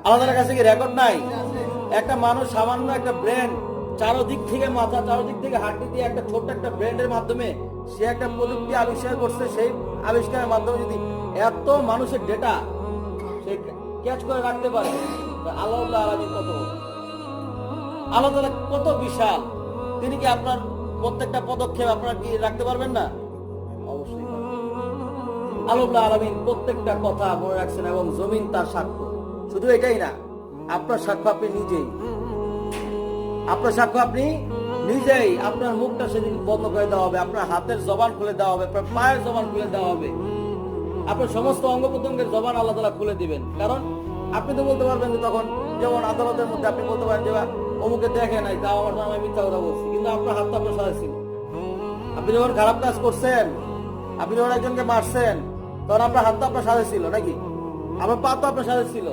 আল্লাহ তাআলার কাছে কি রেকর্ড নাই? একটা মানুষ সামান্য একটা ব্রেন, চারদিক থেকে মাথা, চারদিক থেকে হাড্ডি দিয়ে একটা ছোট্ট একটা ব্রেনের মাধ্যমে সে একটা প্রযুক্তি আবিষ্কার করছে। সেই আবিষ্কারের মাধ্যমে যদি এত মানুষের ডেটা সে ক্যাচ করে রাখতে পারে, আল্লাহ আলামিন কত, আল্লাহ তাআলা কত বিশাল। তিনি কি আপনার প্রত্যেকটা পদক্ষেপ আপনারা কি রাখতে পারবেন না? অবশ্যই পারবেন। আল্লাহ আলামিন প্রত্যেকটা কথা মনে রাখছেন এবং জমিন তার সাক্ষ্য। শুধু এটাই না, আপনার সাক্ষ্য আপনি নিজেই, আপনার সাক্ষ্য আপনি নিজেই। আপনার মুখটা সেদিন বন্ধ করে দেওয়া হবে, আপনার হাতের জবান খুলে দেওয়া হবে, আপনার পায়ের জবান খুলে দেওয়া হবে, আপনার সমস্ত অঙ্গ প্রত্যঙ্গের জবান আল্লাহ তাআলা খুলে দিবেন। কারণ আপনি তো বলতে পারবেন যে তখন, যেমন আদালতের মধ্যে আপনি বলতে পারেন যে অমুকে দেখে নাই, তাও আমার নামে মিথ্যা কথা বলছি, কিন্তু আপনার হাত তো আপনার সাথে ছিল। আপনি যখন খারাপ কাজ করছেন, আপনি যখন একজনকে মারছেন, তখন আপনার হাত তো আপনার সাথে ছিল নাকি? আমার পা তো আপনার সাথে ছিল।